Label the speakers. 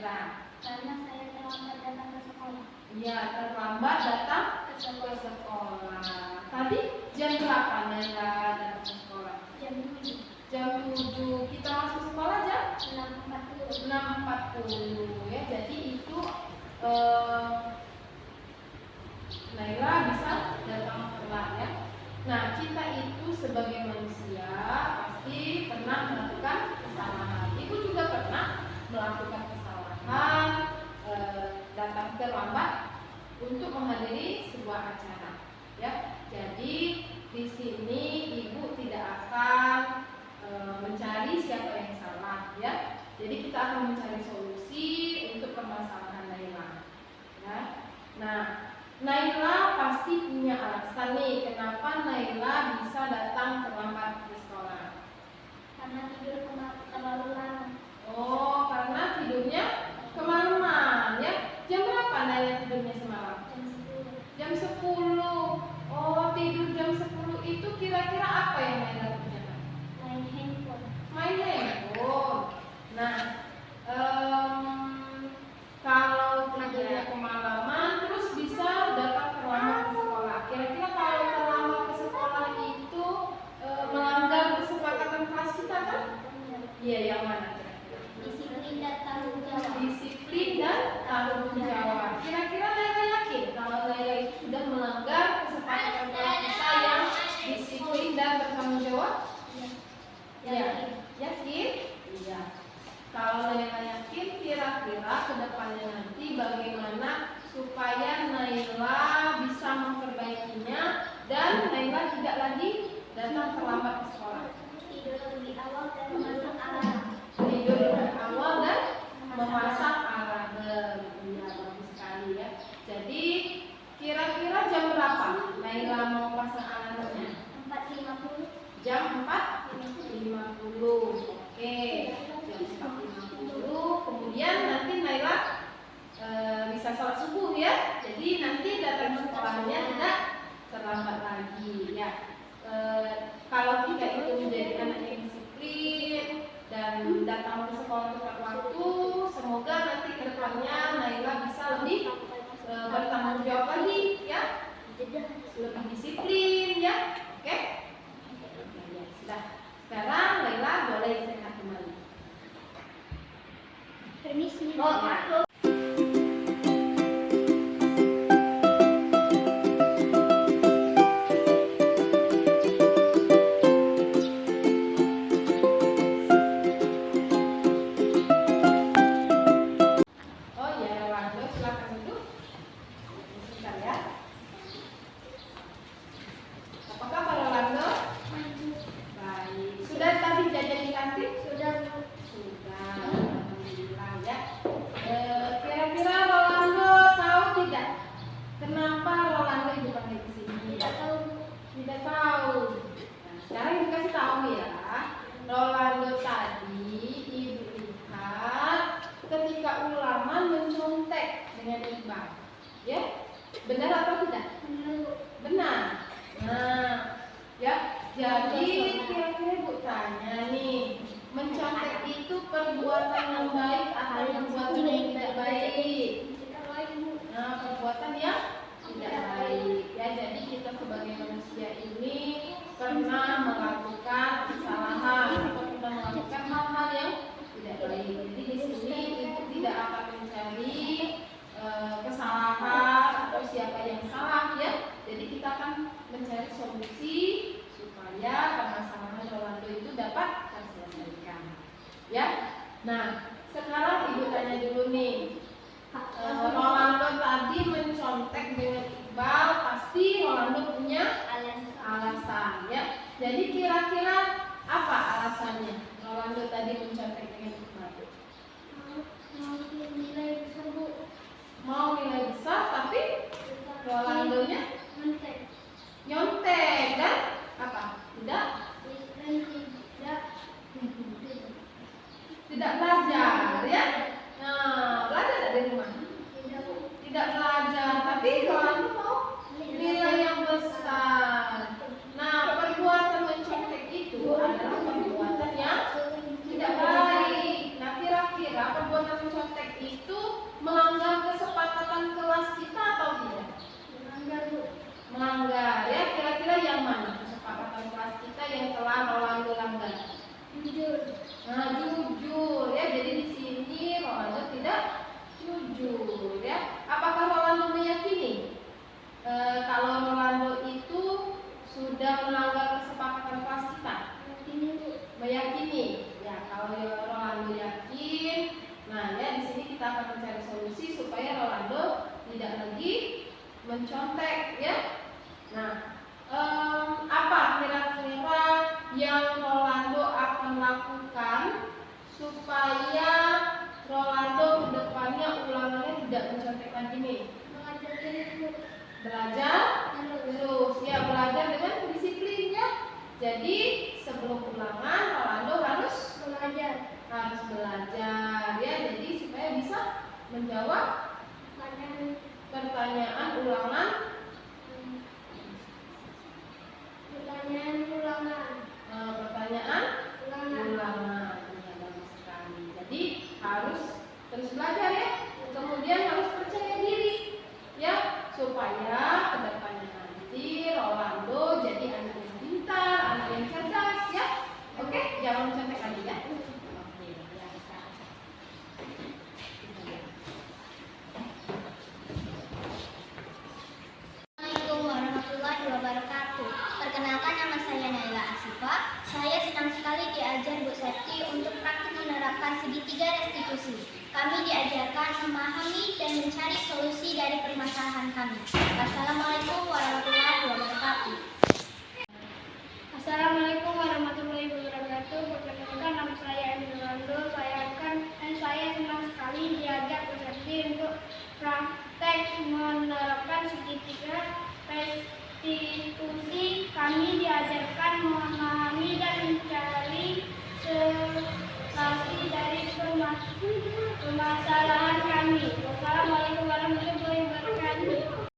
Speaker 1: Naila?
Speaker 2: Karena saya terlambat datang ke sekolah.
Speaker 1: Iya, terlambat datang ke sekolah. Tadi jam berapa Naila datang ke sekolah?
Speaker 2: Jam 7.
Speaker 1: Jam 7. Kita masuk sekolah jam
Speaker 2: 6.40.
Speaker 1: 6.40 ya. Jadi itu Naila bisa datang telat ya. Nah, kita itu sebagai manusia pasti pernah melakukan kesalahan. Ibu juga pernah melakukan kesalahan, datang terlambat untuk menghadiri sebuah acara ya. Jadi di sini ibu tidak akan mencari siapa yang salah ya. Jadi kita akan mencari solusi untuk permasalahan Naila ya. Nah, Naila pasti punya alasan nih kenapa Naila bisa datang terlambat ke sekolah.
Speaker 2: Karena tidur terlalu lama.
Speaker 1: Oh, karena tidurnya kemalaman ya. Jam berapa Naila tidurnya semalam?
Speaker 2: Jam 10.
Speaker 1: Jam 10. Oh, tidur jam 10 itu kira-kira apa yang Naila kerjakan?
Speaker 2: Main handphone.
Speaker 1: Main handphone. Nah, kalau tidurnya kemalaman terus bisa datang terlambat ke sekolah. Kira-kira kalau terlambat ke sekolah itu melanggar kesepakatan kelas kita kan? Iya, yang mana kira-kira?
Speaker 2: Disiplin dan tanggung jawab.
Speaker 1: Disiplin dan tanggung jawab. Kira-kira Naila yakin kalau Naila itu sudah melanggar kesepakatan kelas kita yang disiplin dan bertanggung jawab? Iya. Yakin? Iya. Kalau Naila yakin, kira-kira kedepannya nanti bagaimana supaya Naila bisa memperbaikinya dan Naila tidak lagi datang terlambat ke sekolah.
Speaker 2: Tidur lebih awal dan memasang alarm.
Speaker 1: Tidur lebih awal dan memasang alarm. Iya, bagus sekali ya. Jadi kira-kira jam berapa Naila mau pasang alarmnya?
Speaker 2: 4.50.
Speaker 1: Jam 4.50. Oke, jam 4.50. Kemudian nanti Naila bisa sholat subuh ya. Jadi nanti datang ke sekolahnya tidak terlambat lagi ya. Kalau kita itu menjadi anak yang disiplin dan datang ke sekolah tepat waktu, semoga nanti ke depannya Naila bisa lebih bertanggung jawab lagi ya. Lebih disiplin ya. Oke? Ya, sudah. Sekarang Naila boleh istirahat kembali.
Speaker 2: Permisi.
Speaker 1: Oh ya, Rolando, silakan duduk. Sebentar ya. Apa kabar Rolando? Baik. Sudah tadi jajan di kantin?
Speaker 2: Sudah.
Speaker 1: Sudah. Alhamdulillah ya. Kira-kira Rolando tahu tidak kenapa Rolando dipanggil ke sini?
Speaker 2: Tidak tahu.
Speaker 1: Tidak tahu. Nah, sekarang ibu kasih tahu ya. Rolando tadi ibu lihat ketika Ulaman mencontek dengan Iqbal. Ya? Benar atau tidak? Benar. Nah, ya. Jadi kira-kira ibu tanya nih, mencontek itu perbuatan yang baik atau perbuatan yang tidak baik? Nah, perbuatan yang tidak baik. Ya, jadi kita sebagai manusia ini pernah melakukan kesalahan atau kita melakukan hal-hal yang tidak baik. Jadi di sini ibu tidak akan mencari kesalahan atau siapa yang salah ya. Jadi kita akan mencari solusi supaya permasalahan Rolando itu dapat terselesaikan. Ya. Nah, sekarang ibu tanya dulu nih. Rolando tadi mencontek dengan Iqbal, pasti Rolando punya alasan ya. Jadi kira-kira apa alasannya Rolando tadi mencontek dengan Iqbal? Mau nilai besar tapi Rolandonya nyontek dan apa? Tidak belajar ya. Nah, solusi supaya Rolando tidak lagi mencontek ya. Nah, apa kira-kira yang Rolando akan lakukan supaya Rolando kedepannya ulangannya tidak mencontekkan ini? Belajar terus ya, belajar dengan disiplin ya. Jadi sebelum ulangan Rolando harus belajar ya, jadi supaya bisa menjawab pertanyaan ulangan. Pertanyaan ulangan. Ya, bagus sekali. Jadi harus terus belajar ya. Kemudian harus percaya diri ya, supaya kedepannya nanti Rolando jadi anak yang pintar, anak yang cerdas ya. Oke, jangan mencontek lagi ya. Oke, ya.
Speaker 2: Assalamualaikum warahmatullahi wabarakatuh. Perkenalkan, nama saya Naila Asifa. Saya senang sekali diajar Bu Septi untuk praktik menerapkan segitiga restitusi. Kami diajarkan memahami dan mencari solusi dari permasalahan kami. Wassalamualaikum warahmatullahi wabarakatuh.
Speaker 3: Assalamualaikum warahmatullahi wabarakatuh. Perkenalkan, nama saya Emil Rolando. Saya senang sekali diajak Bu Septi untuk praktek menerapkan segitiga restitusi. Kami diajarkan memahami dan mencari solusi dari permasalahan kami. Wassalamualaikum warahmatullahi wabarakatuh.